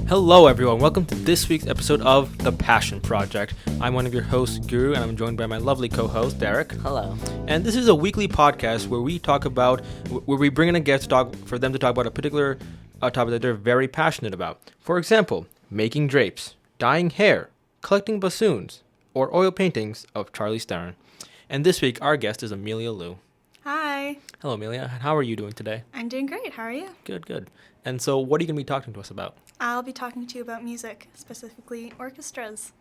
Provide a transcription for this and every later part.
Hello, everyone. Welcome to this week's episode of The Passion Project. I'm one of your hosts, Guru, and I'm joined by my lovely co-host, Derek. Hello. And this is a weekly podcast where we bring in a guest to talk for them to talk about a particular topic that they're very passionate about. For example, making drapes, dyeing hair, collecting bassoons, or oil paintings of Charlie Stern. And this week, our guest is Emilia Liu. Hi. Hello, Emilia. How are you doing today? I'm doing great. How are you? Good. And so, what are you going to be talking to us about? I'll be talking to you about music, specifically orchestras.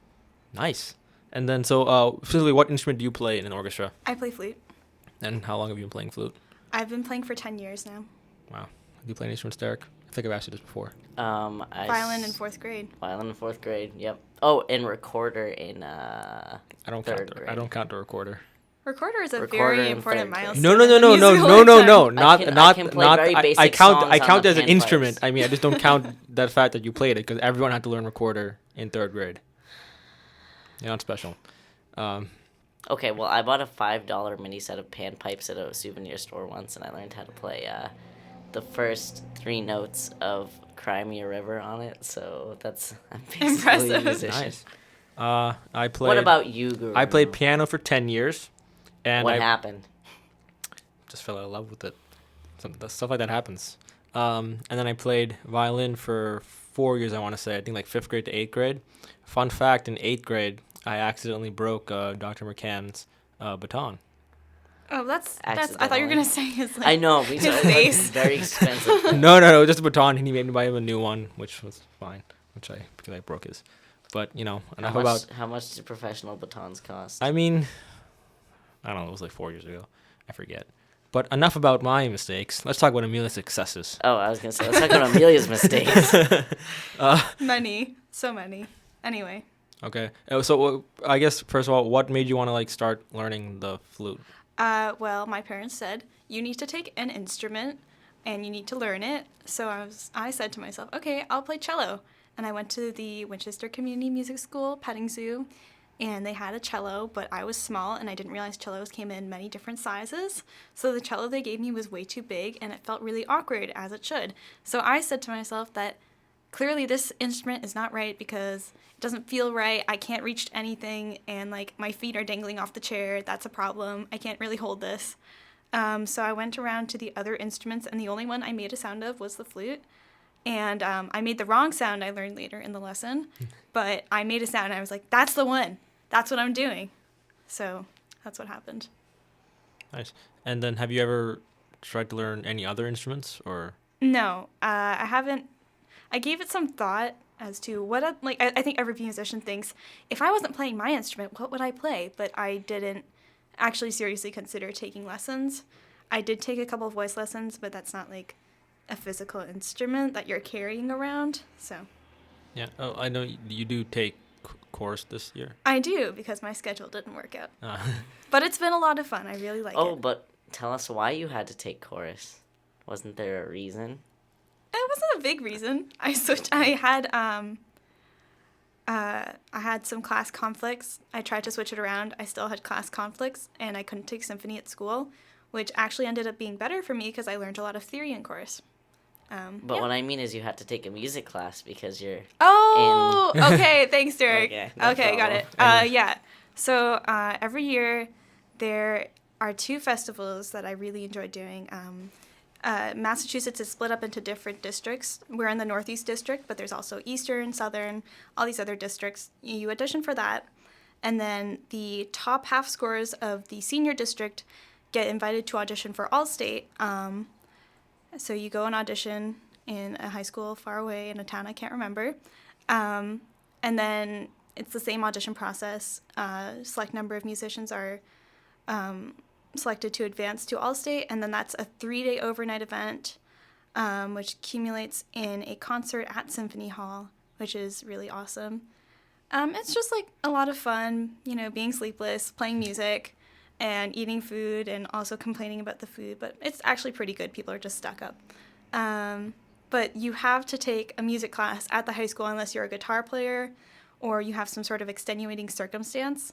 Nice. And then, specifically, what instrument do you play in an orchestra? I play flute. And how long have you been playing flute? I've been playing for 10 years now. Wow. Do you play any instruments, Derek? I think I've asked you this before. Violin in 4th grade. Violin in 4th grade, yep. Oh, and recorder in third grade. I don't count the recorder. Recorder is a Recorder very in important third grade. milestone. No. I can play very basic I count songs on it as the an instrument. panpipes. I mean, I just don't count that fact that you played it because everyone had to learn recorder in 3rd grade. You're not special. Okay, well, I bought a $5 mini set of panpipes at a souvenir store once, and I learned how to play the first 3 notes of Cry Me a River on it, so I'm basically Impressive. a musician. Nice. I played. What about you, Guru? I played piano for 10 years. And what I happened? just fell out of love with it. Stuff like that happens. And then I played violin for 4 years, I want to say. I think like 5th grade to 8th grade. Fun fact, in 8th grade, I accidentally broke Dr. McCann's baton. Oh, that's. I thought you were gonna say his. Like, I know. his face. Very expensive. No, just a baton. And he made me buy him a new one, which was fine. Because I broke his. But How much do professional batons cost? I mean, I don't know. It was like 4 years ago. I forget. But enough about my mistakes. Let's talk about Emilia's successes. Oh, I was gonna say let's talk about Emilia's mistakes. Many. So many. Anyway. Okay. So I guess first of all, what made you want to start learning the flute? Well, my parents said you need to take an instrument and you need to learn it. So I said to myself, okay, I'll play cello. And I went to the Winchester Community Music School, petting zoo, and they had a cello, but I was small and I didn't realize cellos came in many different sizes. So the cello they gave me was way too big and it felt really awkward, as it should. So I said to myself that clearly this instrument is not right because it doesn't feel right. I can't reach anything and my feet are dangling off the chair. That's a problem. I can't really hold this. So I went around to the other instruments and the only one I made a sound of was the flute. And I made the wrong sound I learned later in the lesson, but I made a sound and I was like, that's the one. That's what I'm doing. So that's what happened. Nice. And then have you ever tried to learn any other instruments or? No, I haven't. I gave it some thought as to what, I think every musician thinks, if I wasn't playing my instrument, what would I play? But I didn't actually seriously consider taking lessons. I did take a couple of voice lessons, but that's not a physical instrument that you're carrying around, so. Yeah. Oh, I know you do take course this year. I do, because my schedule didn't work out. But it's been a lot of fun. I really like it. Oh, but tell us why you had to take chorus. Wasn't there a reason? It wasn't a big reason. I had some class conflicts. I tried to switch it around. I still had class conflicts, and I couldn't take symphony at school, which actually ended up being better for me because I learned a lot of theory in chorus. But what I mean is you had to take a music class because you're okay, thanks, Derek. Okay, got it. Yeah. So every year there are 2 festivals that I really enjoy doing. Massachusetts is split up into different districts. We're in the Northeast District, but there's also Eastern, Southern, all these other districts. You audition for that, and then the top half scorers of the senior district get invited to audition for All-State. So you go and audition in a high school far away in a town I can't remember. And then it's the same audition process. Select number of musicians are selected to advance to All-State, and then that's a 3-day overnight event, which accumulates in a concert at Symphony Hall, which is really awesome. It's just a lot of fun, being sleepless, playing music, and eating food and also complaining about the food, but it's actually pretty good. People are just stuck up. But you have to take a music class at the high school unless you're a guitar player or you have some sort of extenuating circumstance.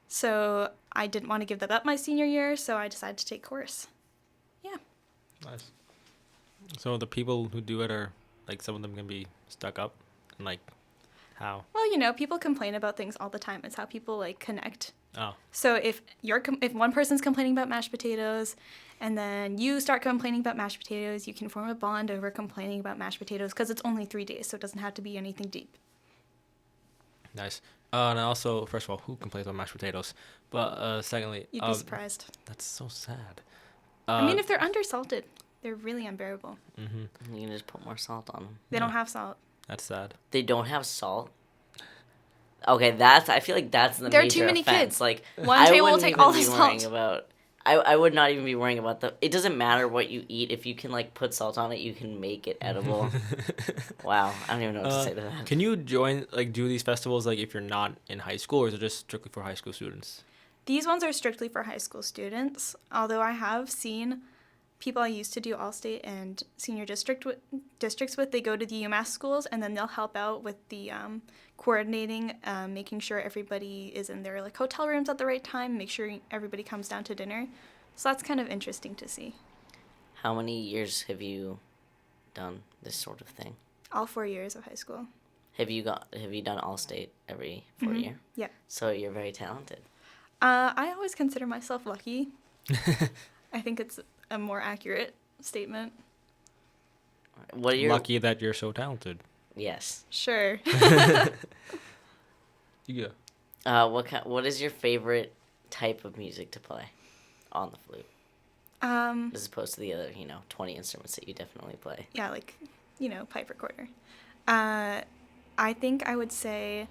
So I didn't want to give that up my senior year, so I decided to take chorus. Yeah. Nice. So the people who do it are, some of them can be stuck up? Like, how? Well, people complain about things all the time. It's how people like connect. Oh. So if if one person's complaining about mashed potatoes, and then you start complaining about mashed potatoes, you can form a bond over complaining about mashed potatoes because it's only 3 days, so it doesn't have to be anything deep. Nice. And also, first of all, who complains about mashed potatoes? But secondly, You'd be surprised. That's so sad. I mean, if they're undersalted, they're really unbearable. Mm-hmm. You can just put more salt on them. They don't have salt. That's sad. They don't have salt. Okay, I feel like that's the There are major too many offense. kids. Like, One I table will wouldn't take even all be the worrying salt. about. I would not even be worrying about it doesn't matter what you eat. If you can like put salt on it, you can make it edible. Wow, I don't even know what to say to that. Can you do these festivals like if you're not in high school, or is it just strictly for high school students? These ones are strictly for high school students, although I have seen people I used to do All-State and senior districts with, they go to the UMass schools and then they'll help out with the coordinating, making sure everybody is in their like hotel rooms at the right time, make sure everybody comes down to dinner. So that's kind of interesting to see. How many years have you done this sort of thing? All 4 years of high school. Have you done All-State every 4 year? Yeah. So you're very talented. I always consider myself lucky. I think it's a more accurate statement. What are your Lucky that you're so talented. Yes. Sure. Yeah. What is your favorite type of music to play on the flute? As opposed to the other, 20 instruments that you definitely play. Yeah, like, pipe recorder. I think I would say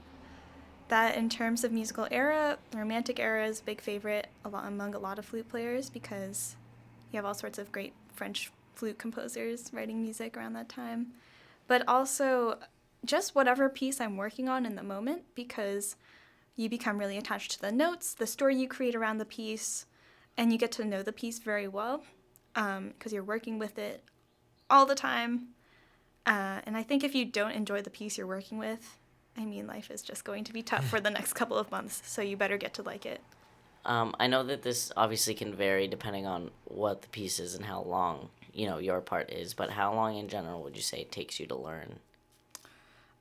that in terms of musical era, the Romantic era is a big favorite among a lot of flute players because you have all sorts of great French flute composers writing music around that time. But also just whatever piece I'm working on in the moment, because you become really attached to the notes, the story you create around the piece, and you get to know the piece very well because you're working with it all the time. And I think if you don't enjoy the piece you're working with, life is just going to be tough for the next couple of months, so you better get to like it. I know that this obviously can vary depending on what the piece is and how long, your part is, but how long in general would you say it takes you to learn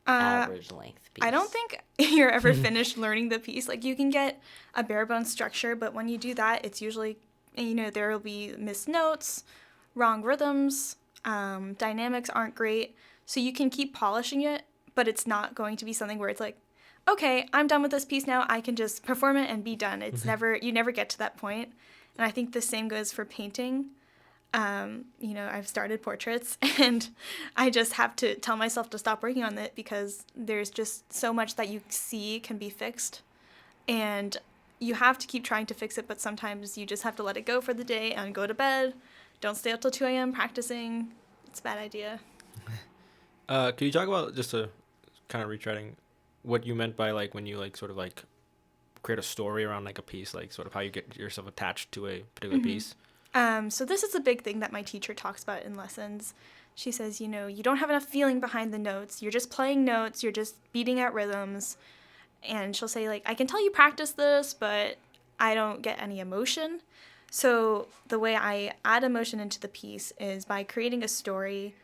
average length piece? I don't think you're ever finished learning the piece. Like, you can get a bare bones structure, but when you do that, it's usually, there will be missed notes, wrong rhythms, dynamics aren't great, so you can keep polishing it, but it's not going to be something where it's like, okay, I'm done with this piece now, I can just perform it and be done. It's you never get to that point. And I think the same goes for painting. I've started portraits and I just have to tell myself to stop working on it because there's just so much that you see can be fixed. And you have to keep trying to fix it, but sometimes you just have to let it go for the day and go to bed. Don't stay up till 2 a.m. practicing. It's a bad idea. Can you talk about, just to kind of retreading, what you meant by like when you like sort of like create a story around like a piece, like sort of how you get yourself attached to a particular piece? So this is a big thing that my teacher talks about in lessons. She says, you don't have enough feeling behind the notes. You're just playing notes. You're just beating out rhythms. And she'll say, like, I can tell you practice this, but I don't get any emotion. So the way I add emotion into the piece is by creating a story,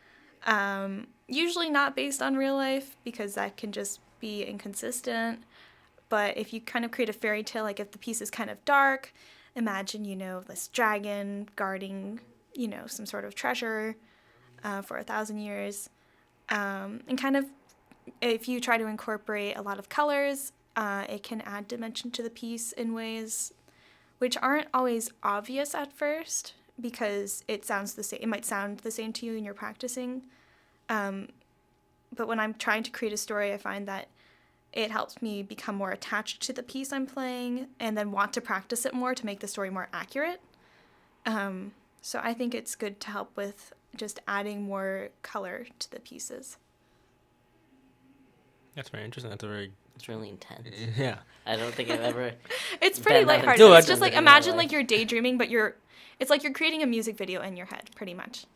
usually not based on real life because that can just be inconsistent. But if you kind of create a fairy tale, like if the piece is kind of dark, imagine, this dragon guarding, some sort of treasure for 1,000 years. And kind of, if you try to incorporate a lot of colors, it can add dimension to the piece in ways which aren't always obvious at first because it sounds the same. It might sound the same to you when you're practicing. But when I'm trying to create a story, I find that it helps me become more attached to the piece I'm playing and then want to practice it more to make the story more accurate. So I think it's good to help with just adding more color to the pieces. That's very interesting. It's really intense. Yeah. I don't think I've ever. It's pretty been that lighthearted. No, It's I- just like, imagine like you're daydreaming, but it's like you're creating a music video in your head, pretty much.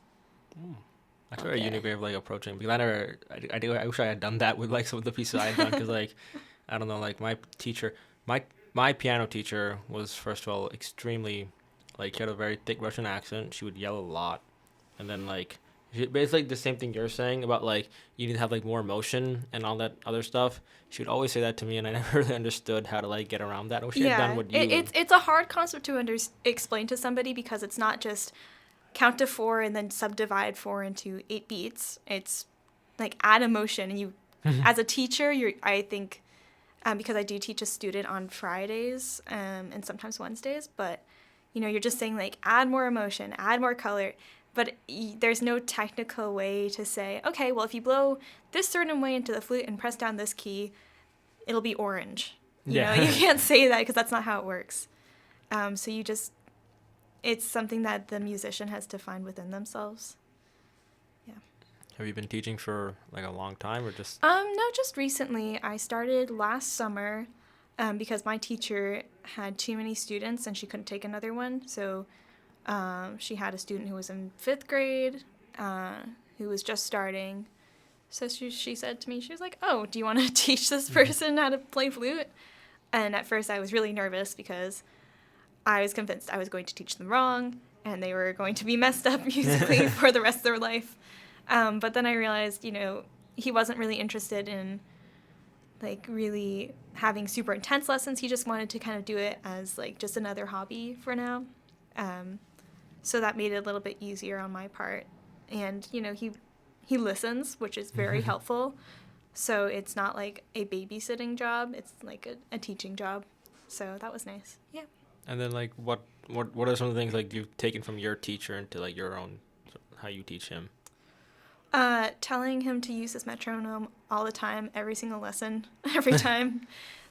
That's a very unique way of like approaching, because I wish I had done that with like some of the pieces I had done, because like, I don't know, like my teacher, my piano teacher was, first of all, extremely, like, she had a very thick Russian accent. She would yell a lot, and then like But it's like the same thing you're saying about like you need to have like more emotion and all that other stuff. She would always say that to me, and I never really understood how to like get around that. I wish I had done what you. It's a hard concept to explain to somebody because it's not just count to 4 and then subdivide 4 into 8 beats. It's like add emotion, and you, as a teacher, I think, because I do teach a student on Fridays and sometimes Wednesdays, but you're just saying like add more emotion, add more color. But there's no technical way to say, okay, well, if you blow this certain way into the flute and press down this key, it'll be orange. You can't say that because that's not how it works. So it's something that the musician has to find within themselves. Yeah. Have you been teaching for like a long time or just? No, just recently. I started last summer because my teacher had too many students and she couldn't take another one. So she had a student who was in 5th grade who was just starting. So she said to me, she was like, oh, do you want to teach this person how to play flute? And at first I was really nervous because I was convinced I was going to teach them wrong and they were going to be messed up musically for the rest of their life. But then I realized, he wasn't really interested in like really having super intense lessons. He just wanted to kind of do it as like just another hobby for now. So that made it a little bit easier on my part. And, he listens, which is very helpful. So it's not like a babysitting job. It's like a teaching job. So that was nice. Yeah. And then like what are some of the things like you've taken from your teacher into like your own, how you teach him? Telling him to use his metronome all the time, every single lesson, every time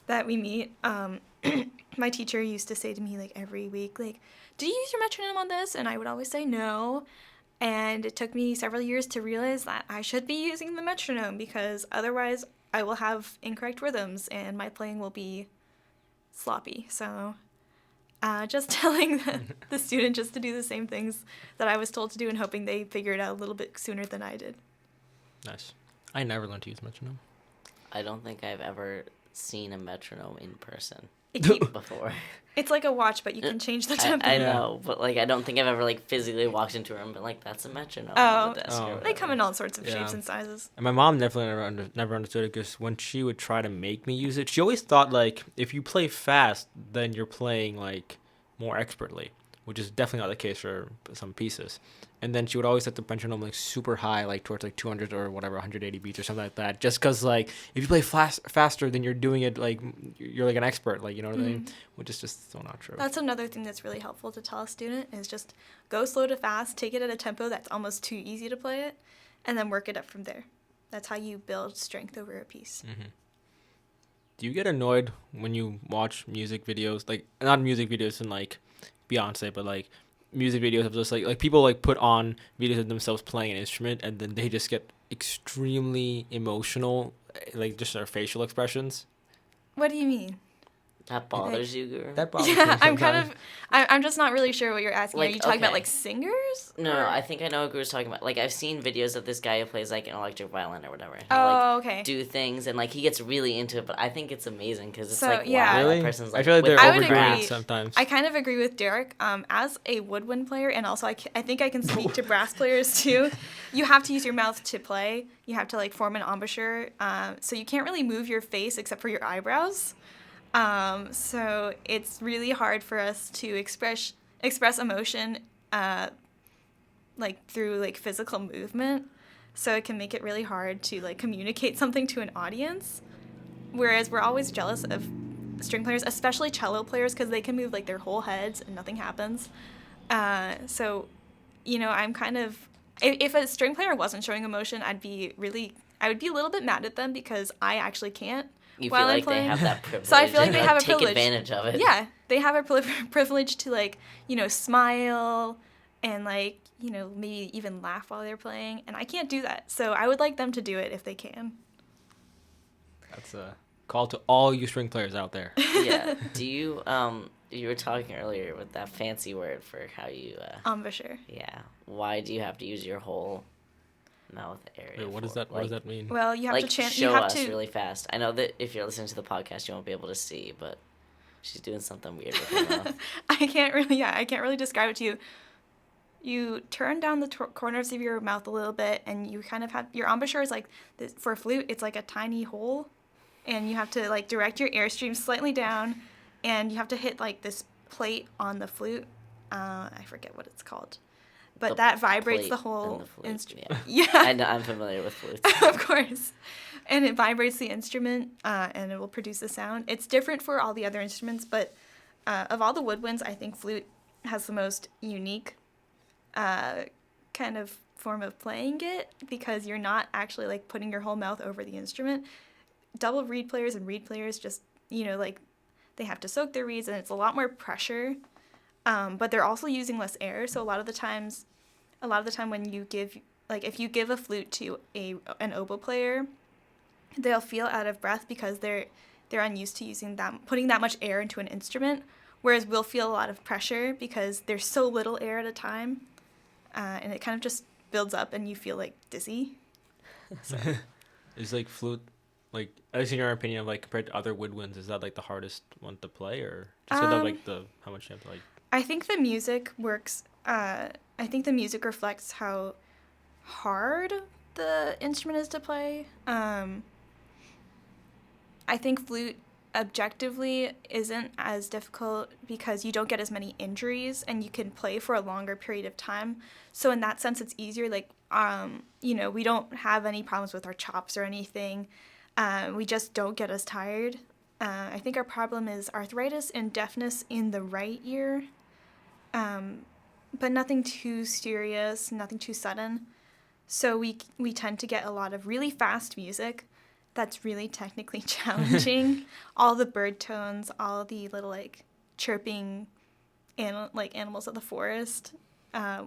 that we meet. My teacher used to say to me like every week, like, do you use your metronome on this? And I would always say no. And it took me several years to realize that I should be using the metronome because otherwise I will have incorrect rhythms and my playing will be sloppy. So just telling the student just to do the same things that I was told to do and hoping they figure it out a little bit sooner than I did. Nice. I never learned to use metronome. I don't think I've ever seen a metronome in person It before. It's like a watch, but you can change the tempo. I know, but like I don't think I've ever like physically walked into a room and been like, that's a metronome Oh. on the desk. Oh. Or They come in all sorts of Yeah. shapes and sizes. And my mom definitely never understood it because when she would try to make me use it, she always thought like if you play fast, then you're playing like more expertly, which is definitely not the case for some pieces. And then she would always set the metronome like super high, like towards like 200 or whatever, 180 beats or something like that. Just because like if you play faster, then you're doing it like you're like an expert, like you know what I mean? Which is just so not true. That's another thing that's really helpful to tell a student is just go slow to fast, take it at a tempo that's almost too easy to play it, and then work it up from there. That's how you build strength over a piece. Mm-hmm. Do you get annoyed when you watch music videos, like not music videos in like Beyonce, but like music videos of just like people like put on videos of themselves playing an instrument and then they just get extremely emotional, like just their facial expressions? What do you mean? That bothers you, Guru? That bothers me Yeah, sometimes. I'm just not really sure what you're asking. Like, Are you talking about okay. like singers? No, Or- I think I know what Guru's talking about. Like, I've seen videos of this guy who plays, like, an electric violin or whatever. And he'll, Oh, like, okay. do things, and, like, he gets really into it, but I think it's amazing, because it's So, like, yeah. wow, Really? that person's, like, I feel like they're with I would overdoing agree. it sometimes. I kind of agree with Derek. As a woodwind player, and also I think I can speak to brass players too, you have to use your mouth to play. You have to like form an embouchure. So you can't really move your face except for your eyebrows. So it's really hard for us to express emotion like through like physical movement. So it can make it really hard to like communicate something to an audience. Whereas we're always jealous of string players, especially cello players, because they can move like their whole heads and nothing happens. So, I'm kind of, if a string player wasn't showing emotion, I would be a little bit mad at them because I actually can't. You while feel I'm like playing. they have that privilege. So I feel like and, they have a take privilege. advantage of it. Yeah, they have a privilege to like, smile and like, maybe even laugh while they're playing, and I can't do that. So I would like them to do it if they can. That's a call to all you string players out there. Yeah. Do you, you were talking earlier with that fancy word for how you, Embouchure. yeah. Why do you have to use your whole mouth area? Wait, what does for it? that? What does that mean? Well, you have Like, to chant. show You have us to. really fast. I know that if you're listening to the podcast, you won't be able to see, but she's doing something weird with her mouth. I can't really describe it to you. you turn down the corners of your mouth a little bit, and you kind of have your embouchure is like this, for a flute. It's like a tiny hole, and you have to like direct your airstream slightly down, and you have to hit like this plate on the flute. I forget what it's called, but that vibrates the whole instrument. Yeah. I'm familiar with flutes. Of course. And it vibrates the instrument, and it will produce a sound. It's different for all the other instruments, but of all the woodwinds, I think flute has the most unique kind of form of playing it, because you're not actually like putting your whole mouth over the instrument. Double reed players and reed players just, like they have to soak their reeds, and it's a lot more pressure, but they're also using less air. So a lot of the time when you give, like if you give a flute to an oboe player, they'll feel out of breath because they're unused to putting that much air into an instrument, whereas we'll feel a lot of pressure because there's so little air at a time, and it kind of just builds up and you feel like dizzy. So. Is like flute, like, at least in your opinion, like compared to other woodwinds, is that like the hardest one to play, or just because of like how much you have to like? I think the music works. I think the music reflects how hard the instrument is to play. I think flute objectively isn't as difficult because you don't get as many injuries and you can play for a longer period of time. So in that sense, it's easier. Like, we don't have any problems with our chops or anything. We just don't get as tired. I think our problem is arthritis and deafness in the right ear, but nothing too serious, nothing too sudden. So we tend to get a lot of really fast music that's really technically challenging. All the bird tones, all the little like chirping animals of the forest,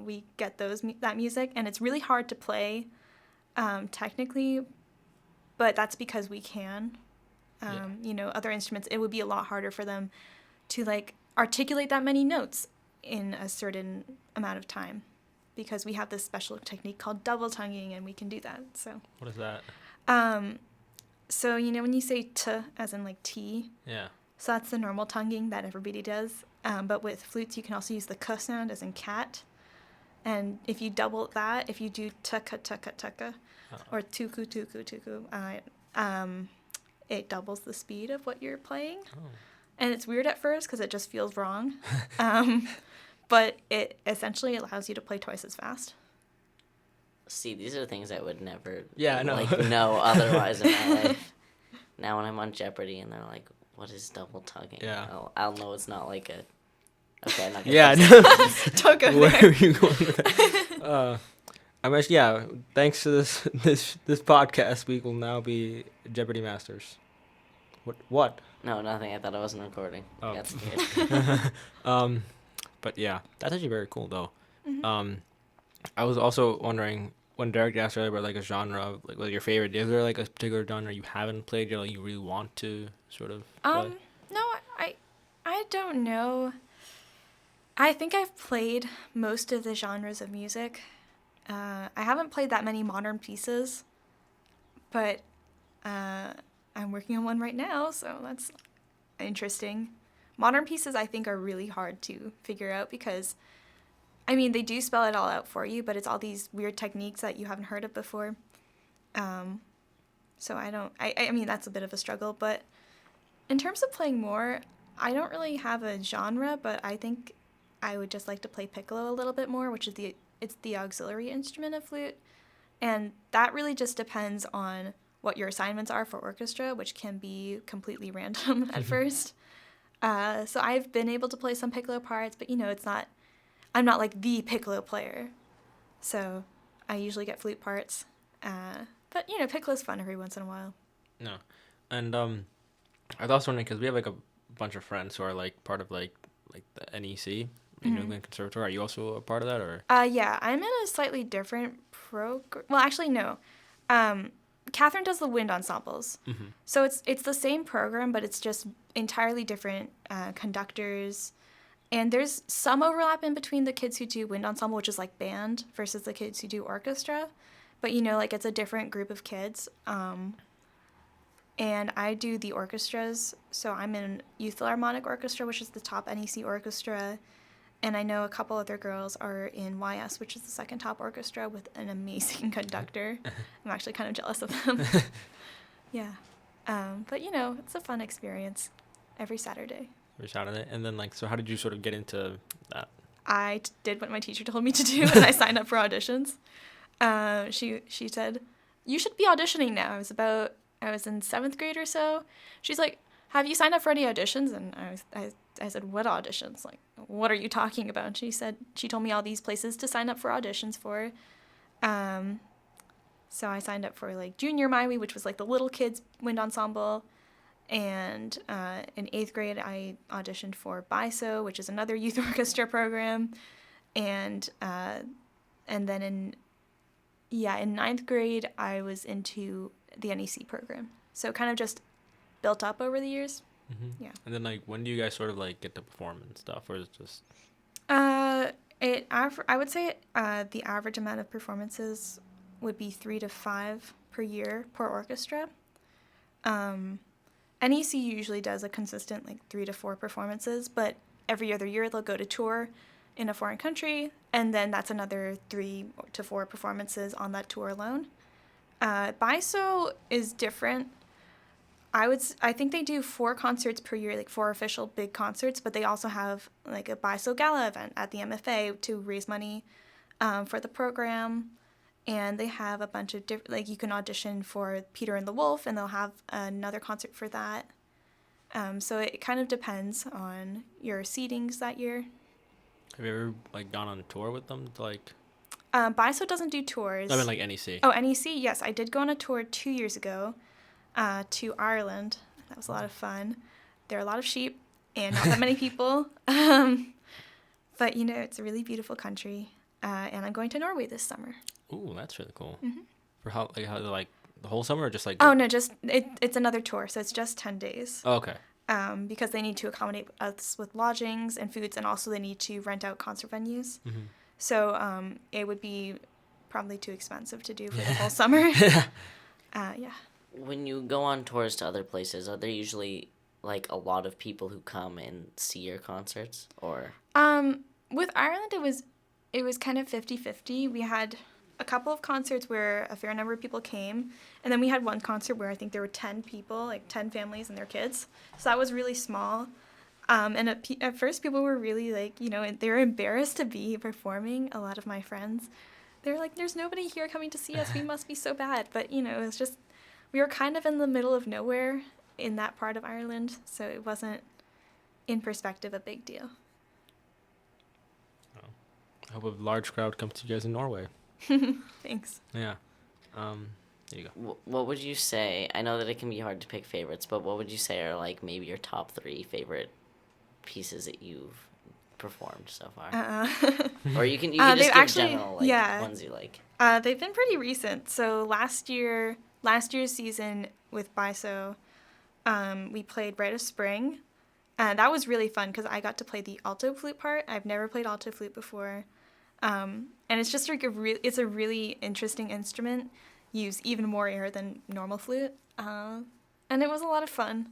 we get that music, and it's really hard to play technically, but that's because we can. Other instruments, it would be a lot harder for them to like articulate that many notes in a certain amount of time, because we have this special technique called double tonguing, and we can do that. So what is that? So when you say t as in like T, yeah. So that's the normal tonguing that everybody does. But with flutes, you can also use the k sound as in cat. And if you double that, if you do tuka tuka tuka, or tuku tuku tuku, it doubles the speed of what you're playing. Oh. And it's weird at first because it just feels wrong. But it essentially allows you to play twice as fast. See, these are things I would never know otherwise in my life. Now when I'm on Jeopardy and they're like, what is double tugging? Yeah. I'll know it's not like a... Okay, I'm not gonna don't go Where there. are you going with that? Thanks to this podcast, we will now be Jeopardy masters. What? No, nothing. I thought I wasn't recording. Oh. Got scared. But yeah, that's actually very cool though. Mm-hmm. I was also wondering, when Derek asked earlier about like a genre, like your favorite, is there like a particular genre you haven't played, or like you really want to sort of play? No, I don't know. I think I've played most of the genres of music. I haven't played that many modern pieces, but I'm working on one right now, so that's interesting. Modern pieces, I think, are really hard to figure out because, I mean, they do spell it all out for you, but it's all these weird techniques that you haven't heard of before. So I mean, that's a bit of a struggle, but in terms of playing more, I don't really have a genre, but I think I would just like to play piccolo a little bit more, which is it's the auxiliary instrument of flute. And that really just depends on what your assignments are for orchestra, which can be completely random at first. So I've been able to play some piccolo parts, but I'm not like the piccolo player. So I usually get flute parts. But piccolo's fun every once in a while. No. And I was also wondering, because we have like a bunch of friends who are like part of like the NEC, New England Conservatory. Are you also a part of that, or? Yeah, I'm in a slightly different program. Well, actually, no. Catherine does the wind ensembles. Mm-hmm. So it's the same program, but it's just entirely different conductors. And there's some overlap in between the kids who do wind ensemble, which is like band, versus the kids who do orchestra. But, it's a different group of kids. And I do the orchestras. So I'm in Youth Philharmonic Orchestra, which is the top NEC orchestra. And I know a couple other girls are in YS, which is the second top orchestra with an amazing conductor. I'm actually kind of jealous of them. Yeah. But, it's a fun experience every Saturday. Every Saturday. And then, so how did you sort of get into that? I did what my teacher told me to do, and I signed up for auditions. She said, you should be auditioning now. I was in 7th grade or so. She's like, have you signed up for any auditions? And I said, what auditions? Like, what are you talking about? And she told me all these places to sign up for auditions for. So I signed up for junior Maui, which was the little kids wind ensemble. And in 8th grade, I auditioned for BISO, which is another youth orchestra program. And then in 9th grade, I was into the NEC program. So kind of just built up over the years. Mm-hmm. Yeah. And then when do you guys sort of get to perform and stuff, or is it just? I would say the average amount of performances would be 3 to 5 per year per orchestra. NEC usually does a consistent 3 to 4 performances, but every other year they'll go to tour in a foreign country, and then that's another 3 to 4 performances on that tour alone. BISO is different. I think they do 4 concerts per year, 4 official big concerts, but they also have a BISO gala event at the MFA to raise money for the program. And they have a bunch of different, you can audition for Peter and the Wolf, and they'll have another concert for that. So it kind of depends on your seatings that year. Have you ever gone on a tour with them? BISO doesn't do tours. I mean NEC. Oh, NEC, yes. I did go on a tour 2 years ago to Ireland. That was a lot of fun. There are a lot of sheep and not that many people. But, it's a really beautiful country. And I'm going to Norway this summer. Ooh, that's really cool. Mm-hmm. For how the whole summer, or just Oh, no, just it's another tour, so it's just 10 days. Oh, okay. Because they need to accommodate us with lodgings and foods, and also they need to rent out concert venues. Mm-hmm. So it would be probably too expensive to do for the whole summer. Yeah. When you go on tours to other places, are there usually a lot of people who come and see your concerts, or? With Ireland, it was kind of 50-50. We had a couple of concerts where a fair number of people came, and then we had one concert where I think there were 10 people, 10 families and their kids. So that was really small. And at first, people were really they were embarrassed to be performing. A lot of my friends, they're like, "There's nobody here coming to see us. We must be so bad." But it was just, we were kind of in the middle of nowhere in that part of Ireland, so it wasn't, in perspective, a big deal. I hope a large crowd comes to you guys in Norway. Thanks. Yeah. There you go. What would you say? I know that it can be hard to pick favorites, but what would you say are maybe your top 3 favorite pieces that you've performed so far? Or you can just give general ones you like. They've been pretty recent. So last year's season with BISO, we played Rite of Spring. And that was really fun because I got to play the alto flute part. I've never played alto flute before. And it's just it's a really interesting instrument. Use even more air than normal flute. And it was a lot of fun.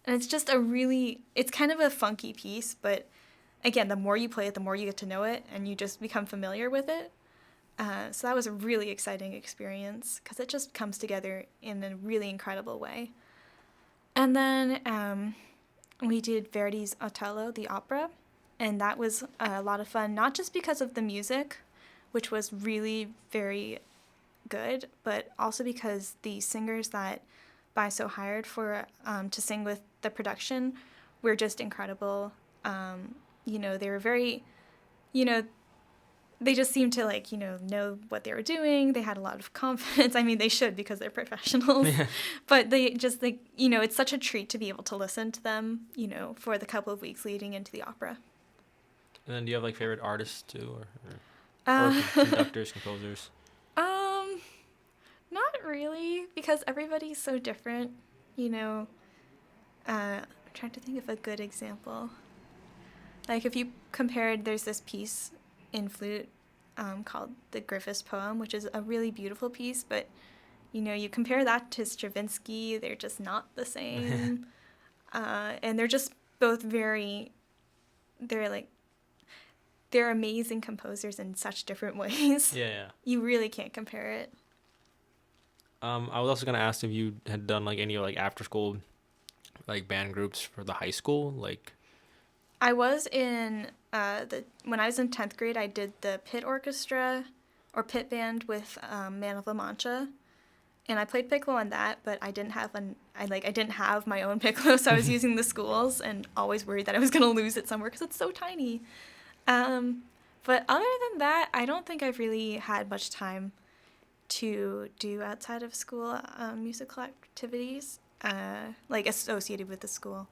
And it's just it's kind of a funky piece, but again, the more you play it, the more you get to know it, and you just become familiar with it. So that was a really exciting experience because it just comes together in a really incredible way. And then we did Verdi's Otello, the opera, and that was a lot of fun, not just because of the music, which was really very good, but also because the singers that BISO hired for to sing with the production were just incredible. They were very, they just seemed to know what they were doing. They had a lot of confidence. I mean, they should because they're professionals. Yeah. But they just it's such a treat to be able to listen to them, for the couple of weeks leading into the opera. And then do you have favorite artists too, or conductors, composers? Not really, because everybody's so different. I'm trying to think of a good example. If you compared, there's this piece in flute called the Griffiths poem, which is a really beautiful piece, but you compare that to Stravinsky, they're just not the same. And they're just both they're they're amazing composers in such different ways. Yeah. You really can't compare it. I was also gonna ask if you had done like any like after school like band groups for the high school, like. I was in when I was in 10th grade, I did the pit orchestra or pit band with Man of La Mancha, and I played piccolo on that, but I didn't have my own piccolo, so I was using the school's and always worried that I was gonna lose it somewhere because it's so tiny. But other than that, I don't think I've really had much time to do outside of school musical activities, like associated with the school,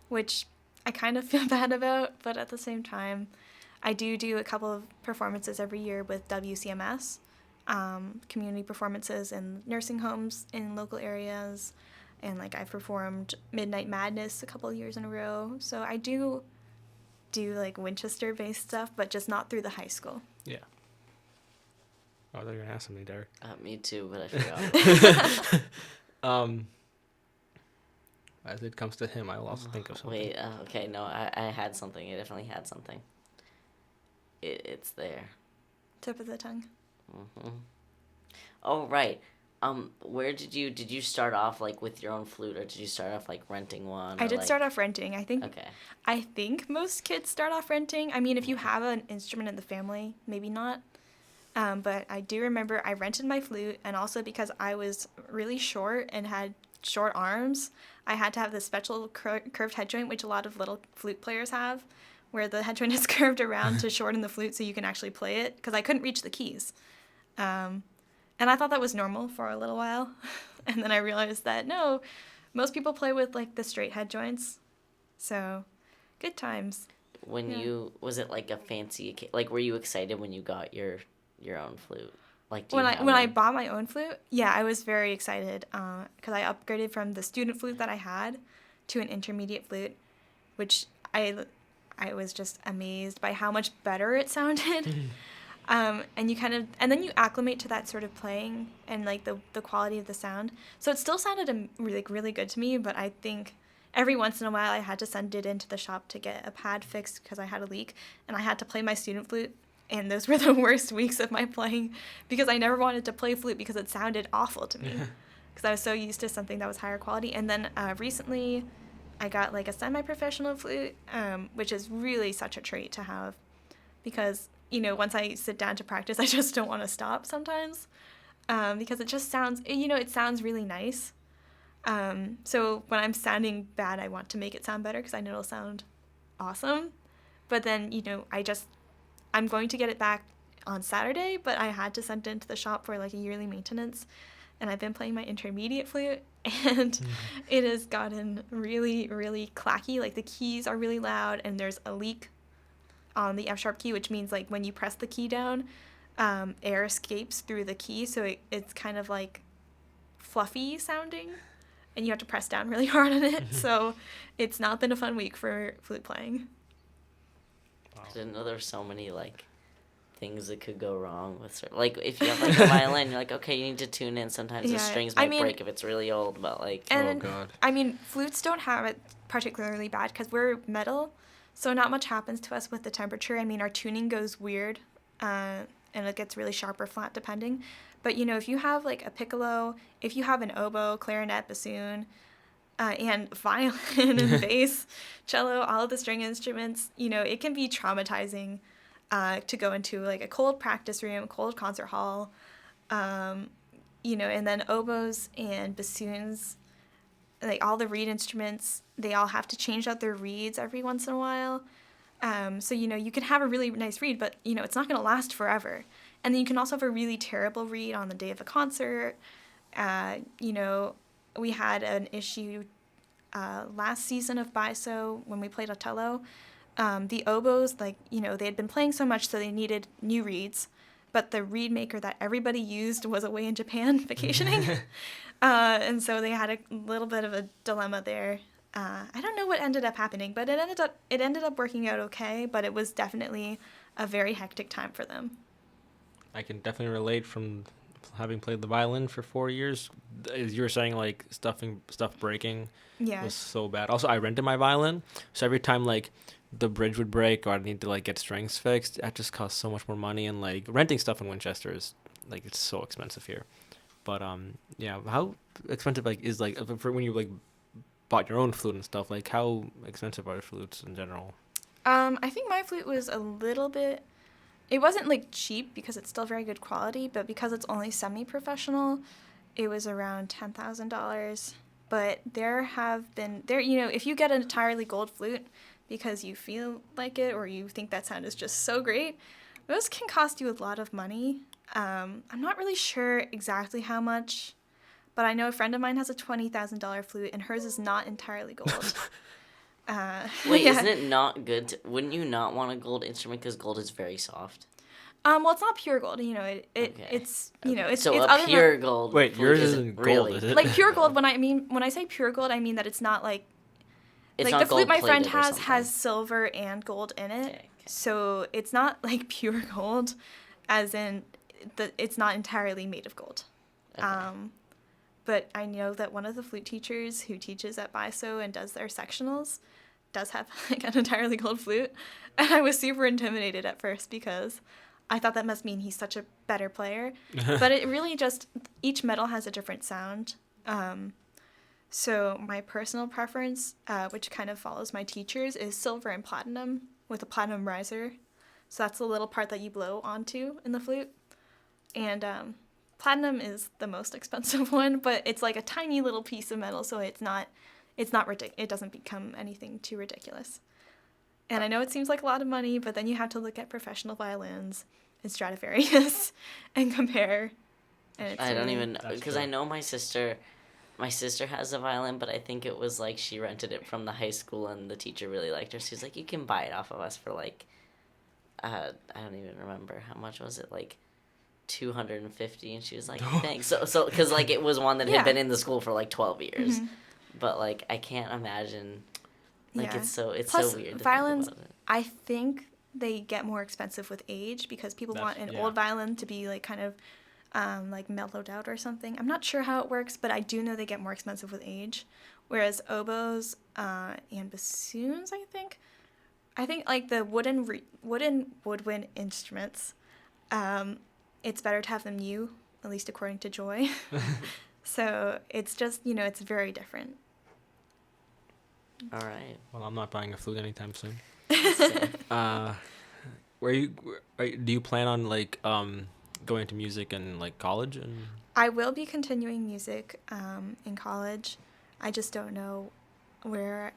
which I kind of feel bad about, but at the same time, I do a couple of performances every year with WCMS, community performances in nursing homes in local areas, and like I've performed Midnight Madness a couple of years in a row, so I do like Winchester-based stuff, but just not through the high school. Yeah. Oh, I thought you were gonna ask something, Derek. Me too, but I forgot. As it comes to him, I'll also think of something. Wait, okay, no, I had something. I definitely had something. It's there. Tip of the tongue. Mm-hmm. Oh, right. Where did you start off like with your own flute, or did you start off like renting one? I did start off renting. Okay. I think most kids start off renting. I mean, if you have an instrument in the family, maybe not. But I do remember I rented my flute, and also because I was really short and had short arms, I had to have this special curved head joint, which a lot of little flute players have, where the head joint is curved around to shorten the flute so you can actually play it, because I couldn't reach the keys. And I thought that was normal for a little while. And then I realized that, no, most people play with, like, the straight head joints. So, good times. Was it, like, a fancy, like, were you excited when you got your own flute? Like, when I bought my own flute, yeah, I was very excited, because I upgraded from the student flute that I had to an intermediate flute, which I was just amazed by how much better it sounded. And then you acclimate to that sort of playing and like the quality of the sound. So it still sounded really, really good to me, but I think every once in a while I had to send it into the shop to get a pad fixed because I had a leak, and I had to play my student flute. And those were the worst weeks of my playing because I never wanted to play flute because it sounded awful to me because I was so used to something that was higher quality. And then recently I got like a semi-professional flute, which is really such a treat to have because, you know, once I sit down to practice, I just don't want to stop sometimes because it just sounds, you know, it sounds really nice. So when I'm sounding bad, I want to make it sound better because I know it'll sound awesome. But then, you know, I'm going to get it back on Saturday, but I had to send it into the shop for like a yearly maintenance. And I've been playing my intermediate flute, and it has gotten really, really clacky. Like the keys are really loud, and there's a leak on the F sharp key, which means like when you press the key down, air escapes through the key, so it's kind of like fluffy sounding, and you have to press down really hard on it. So it's not been a fun week for flute playing. I didn't know there were so many like things that could go wrong with like if you have like a violin, you're like, okay, you need to tune in. Sometimes the strings might break if it's really old, but like and, oh god. I mean, flutes don't have it particularly bad because we're metal, so not much happens to us with the temperature. I mean, our tuning goes weird, and it gets really sharp or flat depending. But you know, if you have like a piccolo, if you have an oboe, clarinet, bassoon, and violin and bass, cello, all of the string instruments, you know, it can be traumatizing to go into like a cold practice room, cold concert hall, you know, and then oboes and bassoons, like all the reed instruments, they all have to change out their reeds every once in a while. So, you know, you can have a really nice reed, but, you know, it's not going to last forever. And then you can also have a really terrible reed on the day of a concert. You know, we had an issue last season of BISO when we played Otello. The oboes, like, you know, they had been playing so much, so they needed new reeds. But the reed maker that everybody used was away in Japan vacationing. And so they had a little bit of a dilemma there. I don't know what ended up happening, but it ended up working out okay, but it was definitely a very hectic time for them. I can definitely relate from having played the violin for 4 years. As you were saying, like stuff breaking was so bad. Also, I rented my violin, so every time like the bridge would break or I'd need to like get strings fixed. That just costs so much more money, and like renting stuff in Winchester is like it's so expensive here. But yeah, how expensive like is like for when you like bought your own flute and stuff? Like how expensive are flutes in general? I think my flute was a little bit. It wasn't like cheap because it's still very good quality, but because it's only semi-professional, it was around $10,000. But if you get an entirely gold flute because you feel like it or you think that sound is just so great, those can cost you a lot of money. I'm not really sure exactly how much, but I know a friend of mine has a $20,000 flute and hers is not entirely gold. Wait, yeah. isn't it not good? Wouldn't you not want a gold instrument because gold is very soft? Well, it's not pure gold. Okay. It's it's So it's a other pure than, gold. Wait, flute yours isn't gold, really is it? like pure gold. When I say pure gold, I mean that it's not like It's like not the flute my friend gold-plated or has something. silver and gold in it. Okay. So it's not like pure gold, as in it's not entirely made of gold. Okay. But I know that one of the flute teachers who teaches at BISO and does their sectionals does have like an entirely gold flute, and I was super intimidated at first because I thought that must mean he's such a better player. But it really just each metal has a different sound. So my personal preference, which kind of follows my teacher's, is silver and platinum with a platinum riser. So that's the little part that you blow onto in the flute. And platinum is the most expensive one, but it's like a tiny little piece of metal, so it's not it doesn't become anything too ridiculous. And I know it seems like a lot of money, but then you have to look at professional violins and Stradivarius and compare. And it's I don't really- even know That's because true. I know my sister. My sister has a violin, but I think it was like she rented it from the high school, and the teacher really liked her. She's like, "You can buy it off of us for like, I don't even remember how much was it, like 250." And she was like, "Thanks." So because like it was one that Yeah. had been in the school for like 12 years, Mhm. but like I can't imagine. Like Yeah. it's so Plus, weird to violins, think about it. I think they get more expensive with age because people want an old violin to be like kind of like mellowed out or something. I'm not sure how it works, but I do know they get more expensive with age. Whereas oboes and bassoons, I think like the wooden woodwind instruments, it's better to have them new, at least according to Joy. So it's just it's very different. All right. Well, I'm not buying a flute anytime soon. So, Do you plan on like going into music in like college and? I will be continuing music in college. I just don't know where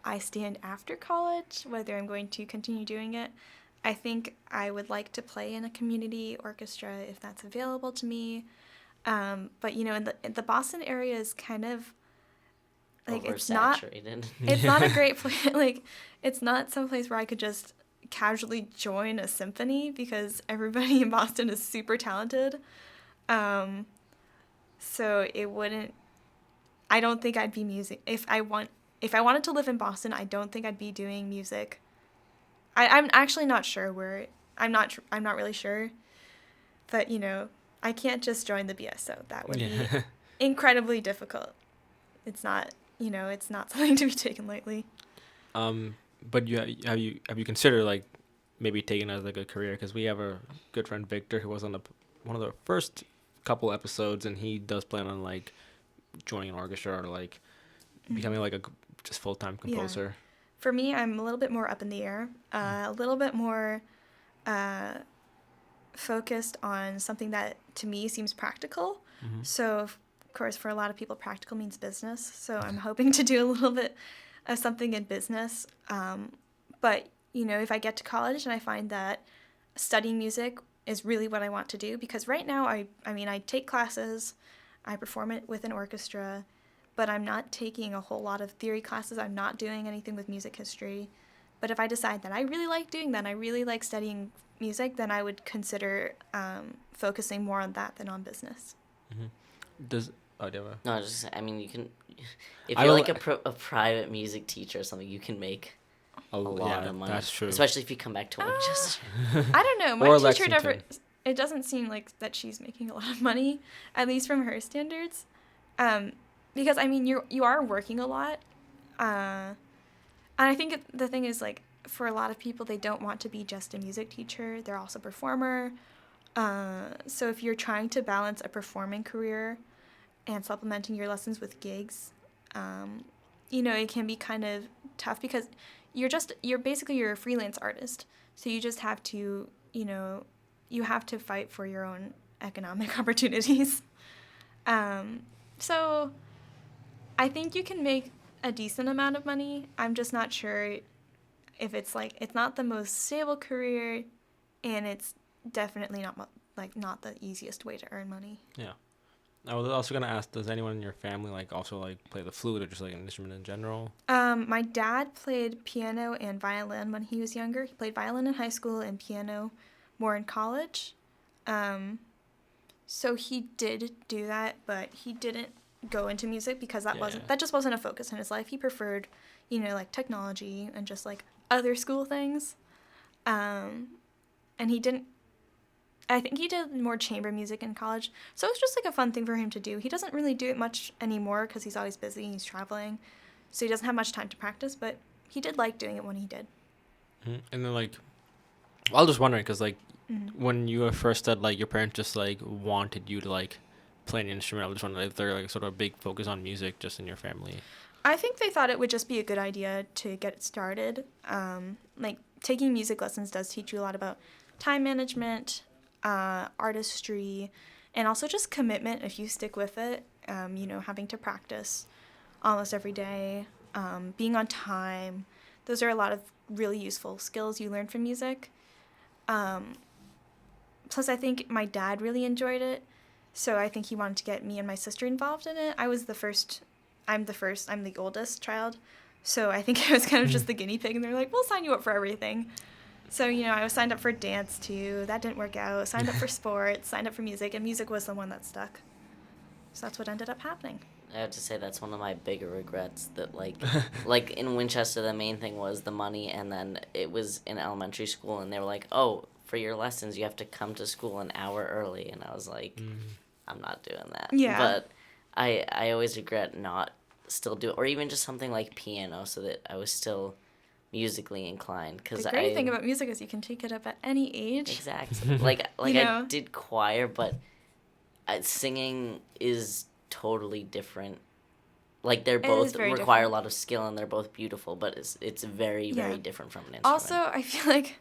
I stand after college, whether I'm going to continue doing it. I think I would like to play in a community orchestra if that's available to me. But in the Boston area is kind of like it's not a great place. Like it's not some place where I could just casually join a symphony because everybody in Boston is super talented. So it wouldn't. I don't think I'd be music if I wanted to live in Boston. I don't think I'd be doing music. I'm actually not sure where. I'm not really sure. But I can't just join the BSO. That would be incredibly difficult. It's not. It's not something to be taken lightly. But have you considered like maybe taking it as like a career? Because we have a good friend Victor who was on one of the first couple episodes, and he does plan on like joining an orchestra or like becoming like a just full-time composer. Yeah. For me, I'm a little bit more up in the air, a little bit more focused on something that to me seems practical. Mm-hmm. So, of course, for a lot of people, practical means business. So I'm hoping to do a little bit of something in business. But, if I get to college and I find that studying music is really what I want to do, because right now, I take classes, I perform it with an orchestra, but I'm not taking a whole lot of theory classes. I'm not doing anything with music history. But if I decide that I really like doing that, I really like studying music, then I would consider focusing more on that than on business. Mm-hmm. No, I was just saying, I mean, you can, if you're like a private music teacher or something, you can make a lot of money. That's true. Especially if you come back to Winchester. I don't know. Or My teacher Lexington. it doesn't seem like that she's making a lot of money, at least from her standards. Because, you are working a lot. And I think the thing is, like, for a lot of people, they don't want to be just a music teacher. They're also a performer. So if you're trying to balance a performing career and supplementing your lessons with gigs, it can be kind of tough because you're basically a freelance artist. So you just have to, you have to fight for your own economic opportunities. So I think you can make a decent amount of money. I'm just not sure if it's not the most stable career, and it's definitely not the easiest way to earn money. Yeah. I was also gonna ask, does anyone in your family also play the flute or just an instrument in general? My dad played piano and violin when he was younger. He played violin in high school and piano more in college. So he did do that, but he didn't go into music because that just wasn't a focus in his life. He preferred, technology and just other school things. And I think he did more chamber music in college. So it was just a fun thing for him to do. He doesn't really do it much anymore because he's always busy and he's traveling. So he doesn't have much time to practice, but he did like doing it when he did. Mm-hmm. And then I was just wondering because when you first said your parents just wanted you to play an instrument, I was just wondering if there sort of a big focus on music just in your family. I think they thought it would just be a good idea to get it started. Taking music lessons does teach you a lot about time management, artistry, and also just commitment if you stick with it. Having to practice almost every day, being on time. Those are a lot of really useful skills you learn from music. Plus, I think my dad really enjoyed it, so I think he wanted to get me and my sister involved in it. I'm the oldest child, so I think I was kind of just the guinea pig, and they're like, we'll sign you up for everything. So, I was signed up for dance, too. That didn't work out. Signed up for sports, signed up for music, and music was the one that stuck. So that's what ended up happening. I have to say that's one of my bigger regrets, that in Winchester the main thing was the money, and then it was in elementary school and they were like, oh, for your lessons you have to come to school an hour early, and I was like, I'm not doing that. Yeah. But I always regret not still do it, or even just something like piano so that I was still musically inclined. Cause the great thing about music is you can take it up at any age. Exactly. I did choir, but singing is totally different. They're both require different. a lot of skill and they're both beautiful, but it's very, very different from an instrument. Also, I feel like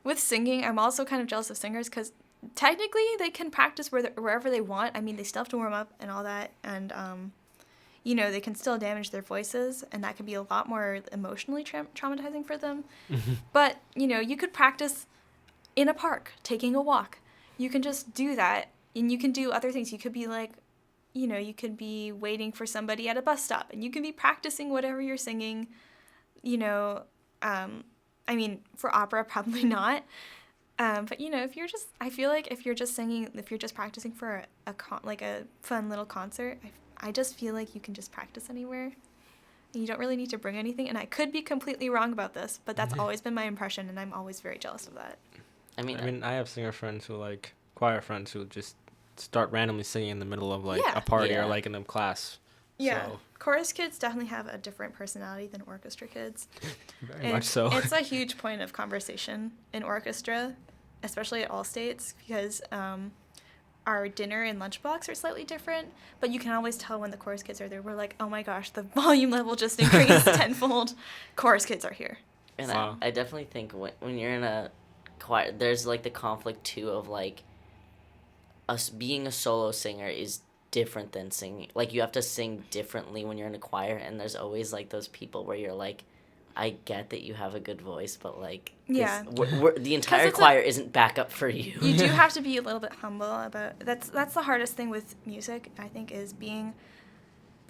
with singing, I'm also kind of jealous of singers because technically they can practice wherever they want. I mean, they still have to warm up and all that, and they can still damage their voices, and that can be a lot more emotionally traumatizing for them. But, you could practice in a park, taking a walk. You can just do that, and you can do other things. You could be you could be waiting for somebody at a bus stop, and you can be practicing whatever you're singing. I mean, for opera, probably not. But, I feel like if you're just singing, if you're just practicing for a fun little concert, I just feel like you can just practice anywhere. And you don't really need to bring anything. And I could be completely wrong about this, but that's always been my impression, and I'm always very jealous of that. I mean, I have singer friends who choir friends who just start randomly singing in the middle of a party or in a class. Yeah. So. Chorus kids definitely have a different personality than orchestra kids. Very much so. It's a huge point of conversation in orchestra, especially at all states, because our dinner and lunch blocks are slightly different, but you can always tell when the chorus kids are there. We're like, oh my gosh, the volume level just increased tenfold. Chorus kids are here. And wow. I definitely think when you're in a choir, there's the conflict too of us being a solo singer is different than singing. You have to sing differently when you're in a choir, and there's always those people where you're like, I get that you have a good voice, but the entire choir isn't backup for you. You do have to be a little bit humble about that's the hardest thing with music, I think, is being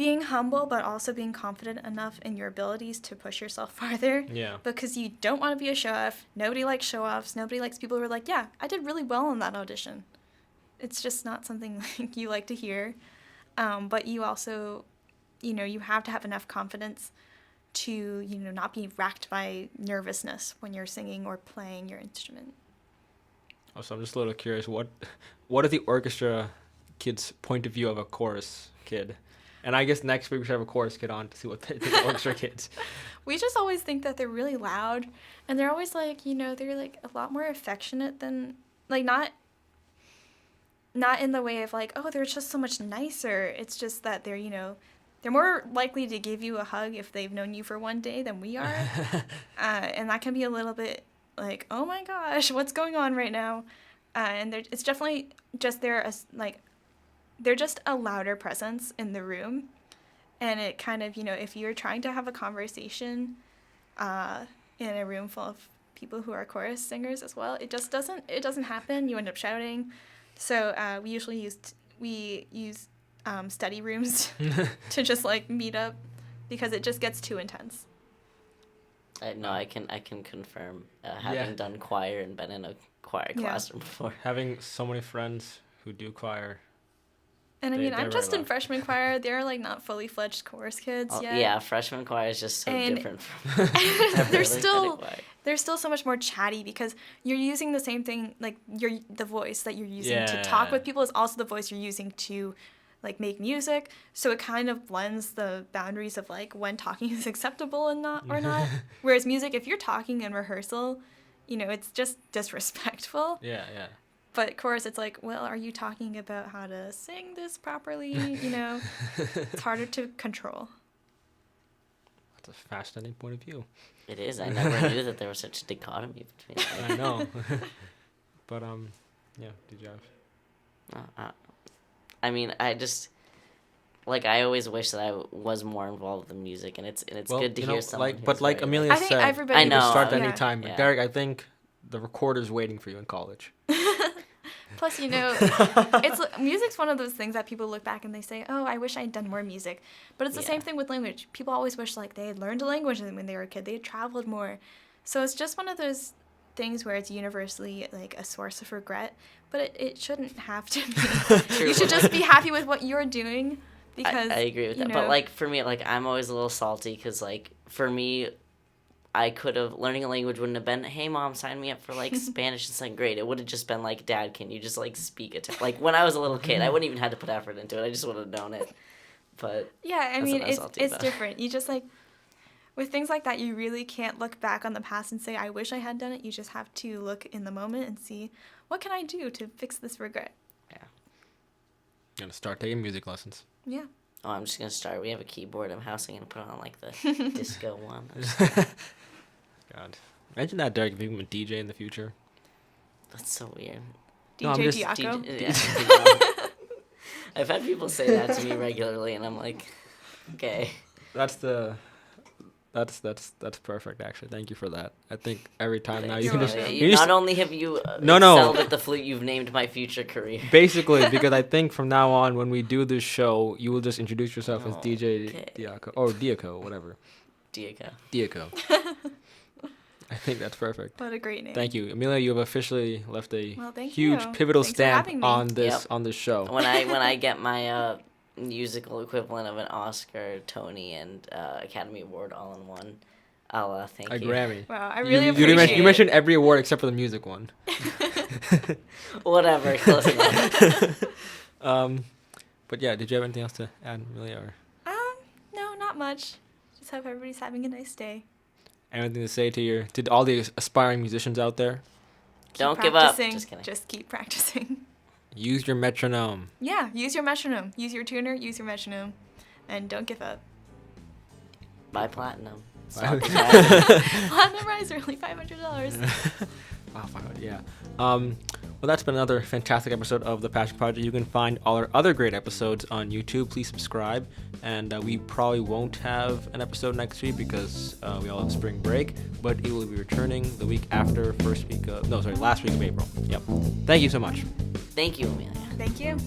humble, but also being confident enough in your abilities to push yourself farther. Yeah. Because you don't want to be a show off. Nobody likes show offs. Nobody likes people who are like, yeah, I did really well in that audition. It's just not something you like to hear. But you also, you have to have enough confidence to, not be racked by nervousness when you're singing or playing your instrument. Oh, so I'm just a little curious. What is the orchestra kid's point of view of a chorus kid? And I guess next week we should have a chorus kid on to see what the orchestra kids. We just always think that they're really loud, and they're always like, they're like a lot more affectionate than, like, not in the way of like, oh, they're just so much nicer. It's just that they're, they're more likely to give you a hug if they've known you for one day than we are. And that can be a little bit like, oh my gosh, what's going on right now? And it's definitely just they're just a louder presence in the room. And it kind of, if you're trying to have a conversation in a room full of people who are chorus singers as well, it doesn't happen. You end up shouting. So we usually use study rooms to just like meet up because it just gets too intense. No, I can confirm, having done choir and been in a choir classroom before. Having so many friends who do choir. And I'm just in freshman choir. They're like not fully fledged chorus kids yet. Yeah, freshman choir is just so different from they're still so much more chatty because you're using the same thing, like the voice that you're using to talk with people is also the voice you're using to like make music. So it kind of blends the boundaries of like when talking is acceptable and not or not. Whereas music, if you're talking in rehearsal, it's just disrespectful. Yeah. But chorus, it's like, well, are you talking about how to sing this properly? It's harder to control. That's a fascinating point of view. It is. I never knew that there was such a dichotomy between them. I know. But, did you have? I just, like, I always wish that I was more involved in music, and it's good to hear someone like Emilia said, everybody you can start yeah. anytime. Yeah. Derek, I think the recorder's waiting for you in college. Plus, music's one of those things that people look back and they say, oh, I wish I had done more music. But it's the same thing with language. People always wish, like, they had learned a language when they were a kid. They had traveled more. So it's just one of those things where it's universally, like, a source of regret. But it shouldn't have to be. You should just be happy with what you're doing. Because I agree with that. But, like, for me, like, I'm always a little salty because, like, for me, I could have, learning a language wouldn't have been, hey, Mom, sign me up for, like, Spanish in second grade. It would have just been, like, Dad, can you just, like, speak it? Like, when I was a little kid, I wouldn't even have to put effort into it. I just would have known it. But yeah, I mean, it's different. You just, like, with things like that, you really can't look back on the past and say, I wish I had done it. You just have to look in the moment and see, what can I do to fix this regret? Yeah. You're going to start taking music lessons. Yeah. Oh, I'm just going to start. We have a keyboard in house. I'm going to put on, like, the disco one. God. Imagine that, Derek, if you become a DJ in the future. That's so weird. DJ Diaco? Yeah. I've had people say that to me regularly, and I'm like, okay. That's perfect, actually. Thank you for that. I think every time now you can just... Not only have you excelled at the flute, you've named my future career. Basically, because I think from now on, when we do this show, you will just introduce yourself as DJ Diaco, or Diaco, whatever. Diaco. I think that's perfect. What a great name. Thank you. Emilia, you have officially left a huge pivotal Thanks stamp on this show. When I get my musical equivalent of an Oscar, Tony, and Academy Award all in one, I'll thank you. A Grammy. Wow, I really appreciate it. You mentioned every award except for the music one. Whatever, close enough. But yeah, did you have anything else to add, Emilia? No, not much. Just hope everybody's having a nice day. Anything to say to all the aspiring musicians out there? Don't give up. Just kidding. Just keep practicing. Use your metronome. Yeah, use your metronome. Use your tuner, use your metronome. And don't give up. Buy platinum. Platinum rides are only $500. Wow, yeah. Well, that's been another fantastic episode of The Passion Project. You can find all our other great episodes on YouTube. Please subscribe. And we probably won't have an episode next week because we all have spring break. But it will be returning the week after last week of April. Yep. Thank you so much. Thank you, Emilia. Thank you.